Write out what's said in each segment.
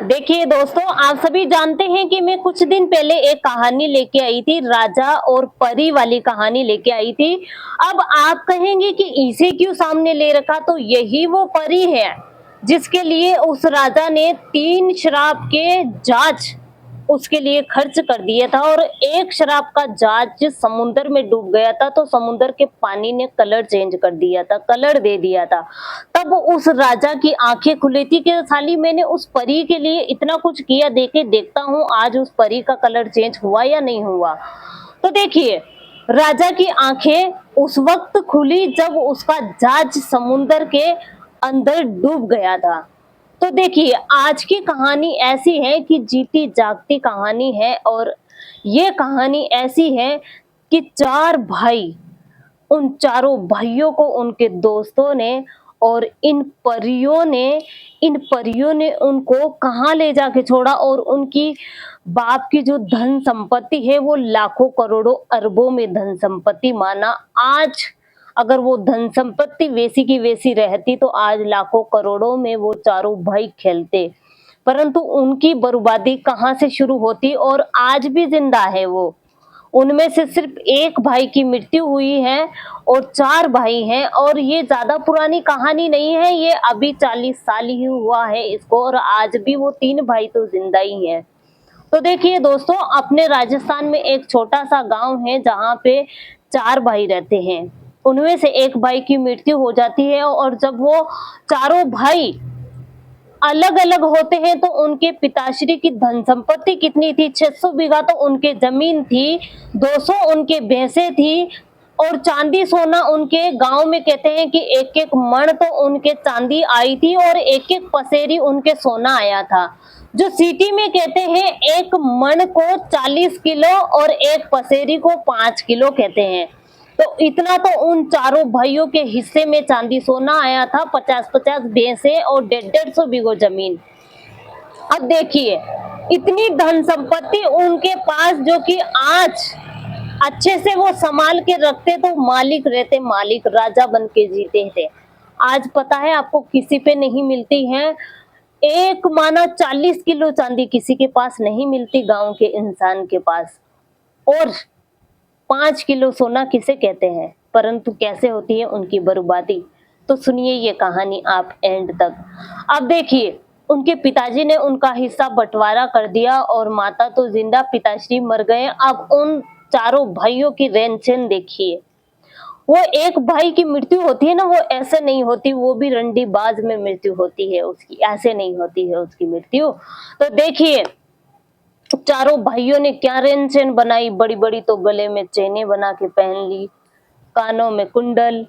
देखिए दोस्तों, आप सभी जानते हैं कि मैं कुछ दिन पहले एक कहानी लेके आई थी, राजा और परी वाली कहानी लेके आई थी। अब आप कहेंगे कि इसे क्यों सामने ले रखा, तो यही वो परी है जिसके लिए उस राजा ने 3 शराब के जहाज उसके लिए खर्च कर दिया था, और एक शराब का जहाज समुद्र में डूब गया था, तो समुद्र के पानी ने कलर चेंज कर दिया था, कलर दे दिया था। तब उस राजा की आंखें खुली थी कि साली मैंने उस परी के लिए इतना कुछ किया, देखे देखता हूँ आज उस परी का कलर चेंज हुआ या नहीं हुआ। तो देखिए, राजा की आंखें उस वक्त खुली जब उसका जहाज समुद्र के अंदर डूब गया था। तो देखिए, आज की कहानी ऐसी है कि जीती जागती कहानी है, और ये कहानी ऐसी है कि 4 भाई, उन चारों भाइयों को उनके दोस्तों ने और इन परियों ने उनको कहाँ ले जाके छोड़ा, और उनकी बाप की जो धन संपत्ति है वो लाखों करोड़ों अरबों में धन संपत्ति माना। आज अगर वो धन संपत्ति वैसी की वैसी रहती तो आज लाखों करोड़ों में वो चारों भाई खेलते, परंतु उनकी बर्बादी कहाँ से शुरू होती, और आज भी जिंदा है वो। उनमें से सिर्फ एक भाई की मृत्यु हुई है और 4 भाई हैं, और ये ज्यादा पुरानी कहानी नहीं है, ये अभी 40 साल ही हुआ है इसको, और आज भी वो 3 भाई तो जिंदा ही हैं। तो देखिए दोस्तों, अपने राजस्थान में एक छोटा सा गांव है जहाँ पे 4 भाई रहते हैं। उनमें से एक भाई की मृत्यु हो जाती है, और जब वो चारों भाई अलग अलग होते हैं तो उनके पिताश्री की धन संपत्ति कितनी थी, 600 बीघा तो उनके जमीन थी, 200 उनके भैंसे थी, और चांदी सोना उनके गांव में कहते हैं कि एक एक मण तो उनके चांदी आई थी, और एक एक पसेरी उनके सोना आया था। जो सिटी में कहते हैं एक मण को 40 किलो और एक पसेरी को 5 किलो कहते हैं। तो इतना तो उन चारों भाइयों के हिस्से में चांदी सोना आया था, 50-50 भैंसे और 150-150 बीघो जमीन। अब देखिए, इतनी धन संपत्ति उनके पास जो कि आज अच्छे से वो संभाल के रखते तो मालिक रहते, मालिक राजा बन के जीते थे। आज पता है आपको किसी पे नहीं मिलती है, एक माना 40 किलो चांदी किसी के पास नहीं मिलती गांव के इंसान के पास, और 5 किलो सोना किसे कहते हैं, परंतु कैसे होती है उनकी बर्बादी। तो सुनिए ये कहानी आप एंड तक। अब देखिए, उनके पिताजी ने उनका हिस्सा बंटवारा कर दिया, और माता तो जिंदा, पिताश्री मर गए। अब उन चारों भाइयों की रेंचन देखिए। वो एक भाई की मृत्यु होती है ना, वो ऐसे नहीं होती, वो भी रंडीबाज में मृत्यु होती है उसकी, ऐसे नहीं होती है उसकी मृत्यु। तो देखिए, चारों भाइयों ने क्या रेंचन बनाई, बड़ी बड़ी तो गले में चेनें बना के पहन ली, कानों में कुंडल,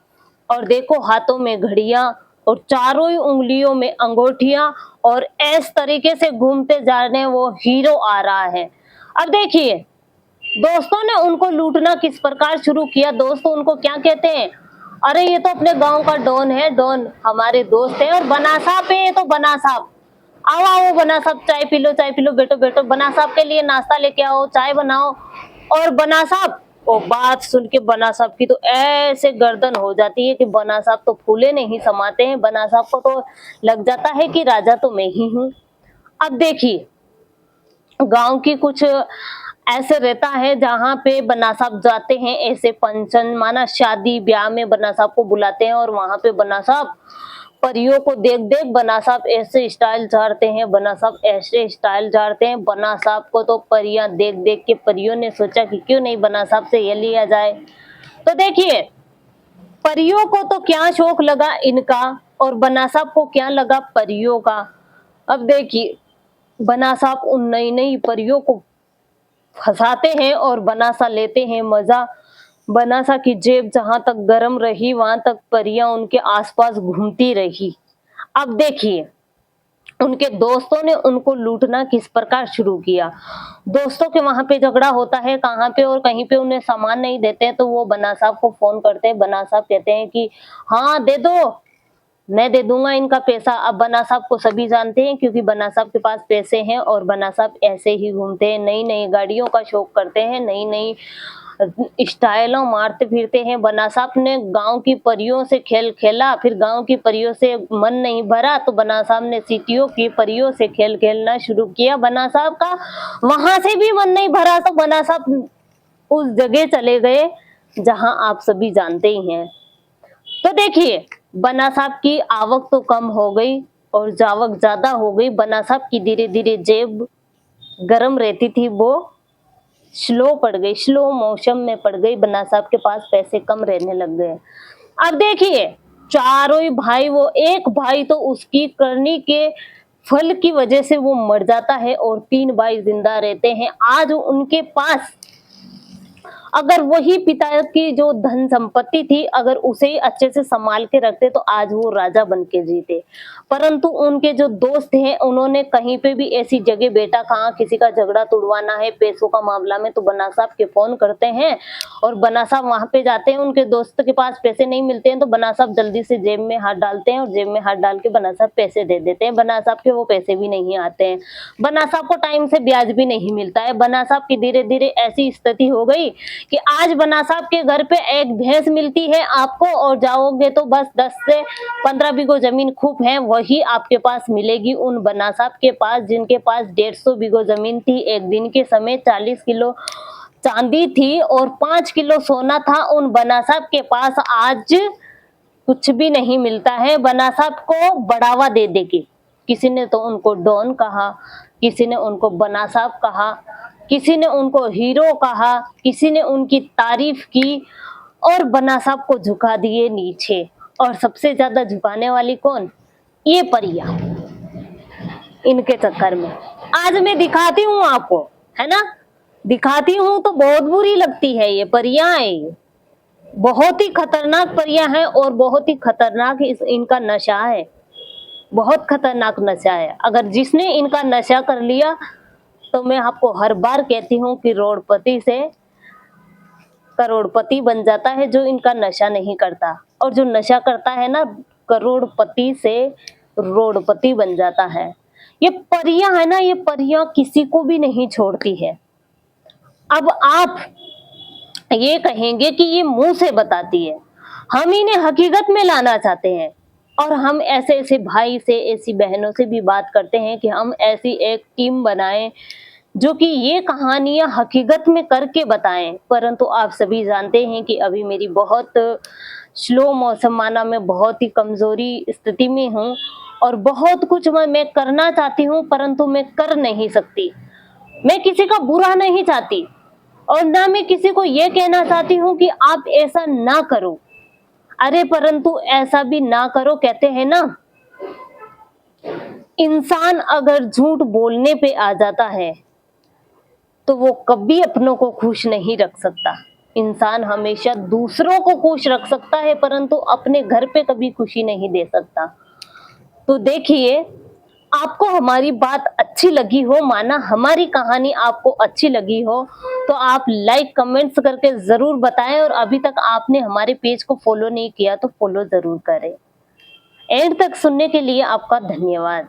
और देखो हाथों में घड़ियां, और चारों ही उंगलियों में अंगूठियां, और इस तरीके से घूमते जा रहे हैं, वो हीरो आ रहा है। अब देखिए, दोस्तों ने उनको लूटना किस प्रकार शुरू किया। दोस्तों उनको क्या कहते हैं, अरे ये तो अपने गांव का डॉन है, डॉन हमारे दोस्त है, और बना साहब है, ये तो बना साहब, आओ आओ बना साहब, चाय पी लो, बैठो बैठो, बना साहब के लिए नाश्ता लेके आओ, चाय बनाओ। और बना साहब, वो बात सुन के बना साहब की तो ऐसे गर्दन हो जाती है कि बना साहब तो फूले नहीं समाते हैं, बना साहब को तो लग जाता है कि राजा तो मैं ही हूँ। अब देखिए, गांव की कुछ ऐसे रहता है जहाँ पे बना साहब जाते हैं, ऐसे फंक्शन माना शादी ब्याह में बना साहब को बुलाते हैं, और वहां पे बना साहब परियों को देख देख बना साहब ऐसे स्टाइल झाड़ते हैं, बना साहब ऐसे स्टाइल झाड़ते हैं। बना साहब को तो परियां देख देख के परियों ने सोचा कि क्यों नहीं बना साहब से ये लिया जाए। तो देखिए, परियों को तो क्या शौक लगा इनका, और बना साहब को क्या लगा परियों का। अब देखिए, बना साहब उन नई नई परियों को फंसाते हैं और बनासा लेते हैं मजा। बनासा की जेब जहां तक गर्म रही वहां तक परियां उनके आसपास घूमती रही। अब देखिए, उनके दोस्तों ने उनको लूटना किस प्रकार शुरू किया। दोस्तों के वहां पे झगड़ा होता है कहाँ पे, और कहीं पे उन्हें सामान नहीं देते हैं, तो वो बना साहब को फोन करते हैं। बना साहब कहते हैं कि हाँ दे दो, मैं दे दूंगा इनका पैसा। अब बना साहब को सभी जानते हैं क्योंकि बना साहब के पास पैसे हैं, और बना साहब ऐसे ही घूमते हैं, नई नई गाड़ियों का शौक करते हैं, नई नई स्टाइलों मारते फिरते हैं। बना साहब ने गांव की परियों से खेल खेला, फिर गांव की परियों से मन नहीं भरा तो बना साहब ने सिटियों की परियों से खेल खेलना शुरू किया। बना साहब का वहां से भी मन नहीं भरा तो बना साहब उस जगह चले गए जहां आप सभी जानते ही हैं। तो देखिए, बना साहब की आवक तो कम हो गई और जावक ज्यादा हो गई। बना साहब की धीरे धीरे जेब गरम रहती थी, वो स्लो पड़ गई, स्लो मोशन में पड़ गई। बना साहब के पास पैसे कम रहने लग गए। अब देखिए, चारों ही भाई, वो एक भाई तो उसकी करनी के फल की वजह से वो मर जाता है और 3 भाई जिंदा रहते हैं। आज उनके पास अगर वही पिता की जो धन संपत्ति थी, अगर उसे ही अच्छे से संभाल के रखते तो आज वो राजा बन के जीते। परंतु उनके जो दोस्त हैं, उन्होंने कहीं पे भी ऐसी जगह, बेटा कहाँ किसी का झगड़ा तुड़वाना है पैसों का मामला में, तो बना साहब के फोन करते हैं और बना साहब वहां पे जाते हैं। उनके दोस्त के पास पैसे नहीं मिलते हैं तो बना साहब जल्दी से जेब में हाथ डालते हैं और जेब में हाथ डाल के बना साहब पैसे दे देते हैं। बना साहब के वो पैसे भी नहीं आते हैं। बना साहब को टाइम से ब्याज भी नहीं मिलता है। बना साहब की धीरे धीरे ऐसी स्थिति हो गई कि आज बना साहब के घर पे एक भैंस मिलती है आपको और जाओगे तो बस 10 से 15 बीघो जमीन खूब है, वही आपके पास मिलेगी। उन बना साहब के पास, जिनके पास 150 बीघो जमीन थी, एक दिन के समय 40 किलो चांदी थी और 5 किलो सोना था, उन बना साहब के पास आज कुछ भी नहीं मिलता है। बना साहब को बढ़ावा दे देगी, किसी ने तो उनको डॉन कहा, किसी ने उनको बना साहब कहा, किसी ने उनको हीरो कहा, किसी ने उनकी तारीफ की और बना साहब को झुका दिए नीचे। और सबसे ज्यादा झुकाने वाली कौन? ये परियां। इनके चक्कर में आज मैं दिखाती हूँ आपको, है ना, दिखाती हूँ तो बहुत बुरी लगती है। ये परियां है, बहुत ही खतरनाक परियां हैं और बहुत ही खतरनाक इनका नशा है, बहुत खतरनाक नशा है। अगर जिसने इनका नशा कर लिया तो मैं आपको हर बार कहती हूँ कि करोड़पति से करोड़पति बन जाता है जो इनका नशा नहीं करता, और जो नशा करता है ना, करोड़पति से रोड़पति बन जाता है। ये परियां है ना, ये परियां किसी को भी नहीं छोड़ती है। अब आप ये कहेंगे कि ये मुंह से बताती है, हम इन्हें हकीकत में लाना चाहते हैं और हम ऐसे ऐसे भाई से, ऐसी बहनों से भी बात करते हैं कि हम ऐसी एक टीम बनाएं जो कि ये कहानियां हकीकत में करके बताएं। परंतु आप सभी जानते हैं कि अभी मेरी बहुत स्लो मौसम माना, मैं बहुत ही कमजोरी स्थिति में हूँ और बहुत कुछ मैं करना चाहती हूँ परंतु मैं कर नहीं सकती। मैं किसी का बुरा नहीं चाहती और ना मैं किसी को ये कहना चाहती हूँ कि आप ऐसा ना करो, अरे परंतु ऐसा भी ना करो। कहते हैं ना, इंसान अगर झूठ बोलने पे आ जाता है तो वो कभी अपनों को खुश नहीं रख सकता। इंसान हमेशा दूसरों को खुश रख सकता है परंतु अपने घर पे कभी खुशी नहीं दे सकता। तो देखिए, आपको हमारी बात अच्छी लगी हो, माना हमारी कहानी आपको अच्छी लगी हो, तो आप लाइक कमेंट्स करके जरूर बताएं और अभी तक आपने हमारे पेज को फॉलो नहीं किया तो फॉलो जरूर करें। एंड तक सुनने के लिए आपका धन्यवाद।